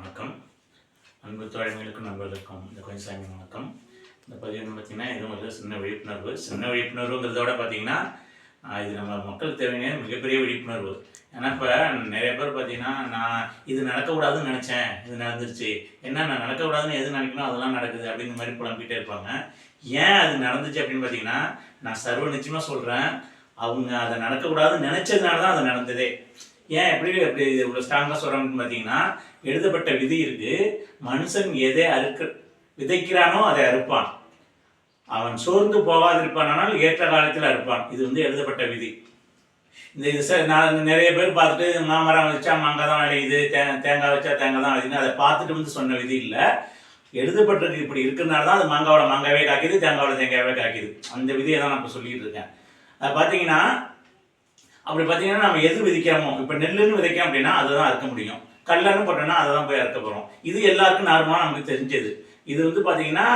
வணக்கம். அன்பு தோழமைகளுக்கும் நண்பர்களுக்கும் இந்த கொஞ்சம் வணக்கம். இந்த பதிவு வந்து பார்த்திங்கன்னா எதுவும் ஒரு சின்ன விழிப்புணர்வுங்கிறத விட பார்த்திங்கன்னா இது நம்ம மக்கள் தேவையான மிகப்பெரிய விழிப்புணர்வு. ஏன்னா இப்போ நிறைய பேர் பார்த்திங்கன்னா நான் இது நடக்கக்கூடாதுன்னு நினச்சேன், இது நடந்துருச்சு, என்ன நான் நடக்கக்கூடாதுன்னு எது நினைக்கணும் அதெல்லாம் நடக்குது அப்படிங்கிற மாதிரி புலம்பிகிட்டே இருப்பாங்க. ஏன் அது நடந்துச்சு அப்படின்னு பார்த்திங்கன்னா நான் சர்வ நிச்சயமாக சொல்கிறேன், அவங்க அதை நடக்கக்கூடாதுன்னு நினச்சதுனால தான் அது நடந்ததே. ஏன் எப்படி இவ்வளோ ஸ்ட்ராங்காக சொல்கிறாங்கன்னு பார்த்தீங்கன்னா எழுதப்பட்ட விதி இருக்குது. மனுஷன் எதை விதைக்கிறானோ அதை அறுப்பான், அவன் சோர்ந்து போகாதிருப்பானால் ஏற்ற காலத்தில் அறுப்பான். இது வந்து எழுதப்பட்ட விதி. இந்த இது நான் நிறைய பேர் பார்த்துட்டு மாமரம் வச்சா மாங்காய் தான் விளையுது, தேங்காய் வச்சா தேங்காய் தான் விளையுதுன்னு அதை பார்த்துட்டு வந்து சொன்ன விதி இல்லை. எழுதப்பட்டது இப்படி இருக்கிறதுனால தான் அது மாங்காவோட மாங்காவே காய்க்குது, தேங்காவோட தேங்காவே காய்க்குது. அந்த விதியை தான் நான் இப்போ சொல்லிட்டு இருக்கேன். அது பார்த்தீங்கன்னா அப்படி பார்த்தீங்கன்னா நம்ம எது விதைக்கிறோமோ, இப்போ நெல்லுன்னு விதைக்கிறோம் அப்படின்னா அதை தான் அறுக்க முடியும். கல்லன்னு போட்டோம்னா அதை தான் போய் அறுக்க போகிறோம். இது எல்லாருக்கும் நார்மலாக நமக்கு தெரிஞ்சது. இது வந்து பார்த்தீங்கன்னா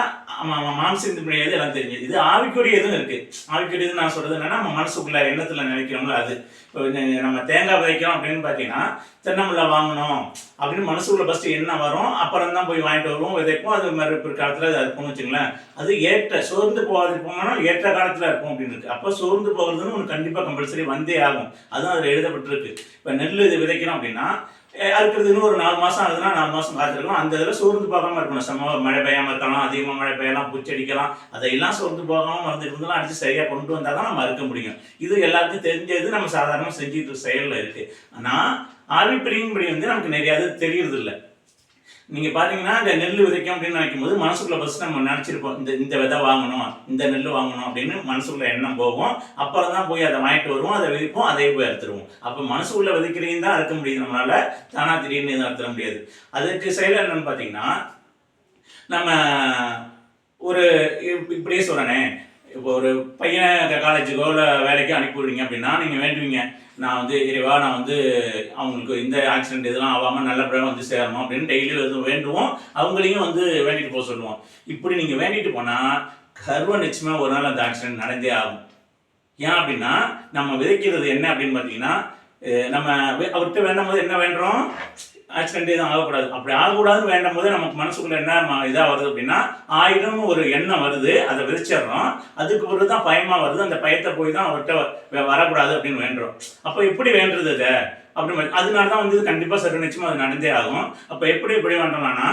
மாம்சத்தினுடையது எல்லாம் தெரிஞ்சது. இது ஆவிக்குரியதும் இருக்குது. ஆவிக்குரியது நான் சொல்கிறது என்னென்னா நம்ம மனசுக்குள்ள எண்ணத்தில் நினைக்கிறோம்ல அது. இப்போ நம்ம தேங்காய் விதைக்கிறோம் அப்படின்னு பார்த்தீங்கன்னா தென்னம்பிள்ளை வாங்கணும் அப்படின்னு மனசுக்குள்ள ஃபஸ்ட்டு என்ன வரும், அப்புறம் தான் போய் வாங்கிட்டு வருவோம், விதைப்போம். அது மாதிரி பிற்காலத்தில் அது அறுப்போம்னு வச்சுங்களேன். அது சோர்ந்து போகாதிருப்போம்னா ஏற்ற காலத்தில் இருக்கும் அப்படின்னு இருக்குது. அப்போ சோர்ந்து போகிறதுன்னு ஒன்று கண்டிப்பாக கம்பல்சரி வந்தே ஆகும். அதுவும் அதில் எழுதப்பட்டிருக்கு. இப்போ நெல் இது விதைக்கிறோம் அப்படின்னா அறுக்கிறதுன்னு ஒரு 4 மாதம் ஆகுதுன்னா 4 மாதம் காத்திருக்கணும். அந்த இதில் சோர்ந்து போகாமல் இருக்கணும். மழை பெய்யாமல் இருக்கலாம், அதிகமாக மழை பெய்யலாம், பூச்சடிக்கலாம், அதையெல்லாம் சோர்ந்து போகாமல் மருந்து அடித்து சரியாக கொண்டு வந்தால் தான் நம்ம அறுக்க முடியும். இது எல்லாருக்கும் தெரிஞ்சது, நம்ம சாதாரணமாக செஞ்சுட்டு செயலில் இருக்குது. ஆனால் ஆவிப்பிரியின்படி வந்து நமக்கு நிறையா தெரியறது இல்லை. நீங்கள் பார்த்தீங்கன்னா இந்த நெல் விதைக்கும் அப்படின்னு நினைக்கும் போது மனசுக்குள்ள ஃபஸ்ட் நம்ம நினச்சிருப்போம், இந்த விதை வாங்கணும், இந்த நெல் வாங்கணும் அப்படின்னு மனசுக்குள்ள எண்ணம் போகும். அப்புறம் தான் போய் அதை வாங்கிட்டு வருவோம், அதை விதைப்போம், அதை போய் அறுத்துருவோம். அப்போ மனசுக்குள்ள விதைக்கிறீங்க தான் அறுக்க முடியுது. நம்மளால தானா திடீர்னு எதுவும் அறுத்துட முடியாது. அதுக்கு செயல் என்னன்னு பார்த்தீங்கன்னா நம்ம ஒரு இப்படியே சொல்கிறேனே, இப்போ ஒரு பையன் காலேஜுக்கோ இல்லை வேலைக்கோ அனுப்பிவிடுறீங்க அப்படின்னா நீங்கள் வேண்டுவீங்க, நான் வந்து இறைவா நான் வந்து அவங்களுக்கு இந்த ஆக்சிடென்ட் இதெல்லாம் ஆகாமல் நல்லபடியாக வந்து சேரணும் அப்படின்னு டெய்லி வந்து வேண்டுவோம். அவங்களையும் வந்து வேண்டிட்டு போக சொல்லுவோம். இப்படி நீங்கள் வேண்டிட்டு போனால் சர்வ நிச்சயமாக ஒரு நாள் அந்த ஆக்சிடென்ட் நடந்தே ஆகும். ஏன் அப்படின்னா நம்ம விதைக்கிறது என்ன அப்படின்னு பார்த்தீங்கன்னா நம்ம அவர்கிட்ட வேண்டும் போது என்ன வேண்டுறோம், ஆக்சிடென்ட் எதுவும் ஆகக்கூடாது. அப்படி ஆகக்கூடாதுன்னு வேண்டும் போது நமக்கு மனசுக்குள்ள என்ன இதாக வருது அப்படின்னா 1000 ஒரு எண்ணம் வருது, அதை விதைச்சிடுறோம். அதுக்கு பிறகு தான் பயமாக வருது. அந்த பயத்தை போய் தான் அவர்கிட்ட வரக்கூடாது அப்படின்னு வேண்டுறோம். அப்போ எப்படி வேண்டுறது அதை அப்படின்னு அதனால தான் வந்து கண்டிப்பாக சரி நிச்சயமாக அது நடந்தே ஆகும். அப்போ எப்படி வேண்டலாம்னா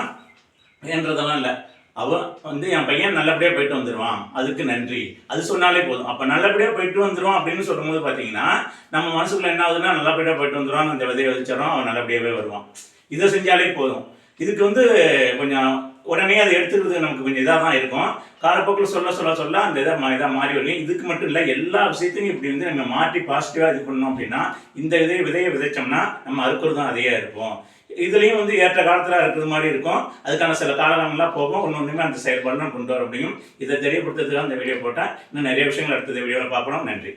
வேண்டதெல்லாம் இல்லை, அவன் வந்து என் பையன் நல்லபடியாக போயிட்டு வந்துடுவான், அதுக்கு நன்றி, அது சொன்னாலே போதும். அப்போ நல்லபடியாக போயிட்டு வந்துடுவான் அப்படின்னு சொல்லும்போது பார்த்தீங்கன்னா நம்ம மனசுக்குள்ள என்ன ஆகுதுன்னா நல்லபடியாக போயிட்டு வந்துடுவான், அந்த விதையை விதைச்சிடறோம், அவன் நல்லபடியாகவே வருவான். இதை செஞ்சாலே போதும். இதுக்கு வந்து கொஞ்சம் உடனே அதை எடுத்துக்கிறது நமக்கு கொஞ்சம் இதாக தான் இருக்கும். காலப்போக்கில் சொல்ல அந்த இதாக மாறி வரும். இதுக்கு மட்டும் இல்லை, எல்லா விஷயத்தையும் இப்படி வந்து நம்ம மாற்றி பாசிட்டிவாக இது பண்ணோம் அப்படின்னா இந்த விதையை விதைச்சோம்னா நம்ம அறுக்கிறதும் அதையே இருப்போம். இதுலேயும் வந்து ஏற்ற காலத்தில் இருக்கிறது மாதிரி இருக்கும். அதுக்கான சில காலங்கள்லாம் போகும். ஒன்றுமே அந்த செயல்பாடு கொண்டு வர முடியும். இதை தெரியப்படுத்துறதுக்காக அந்த வீடியோ போட்டால் இன்னும் நிறைய விஷயங்கள் அடுத்தது வீடியோவில் பார்க்கலாம். நன்றி.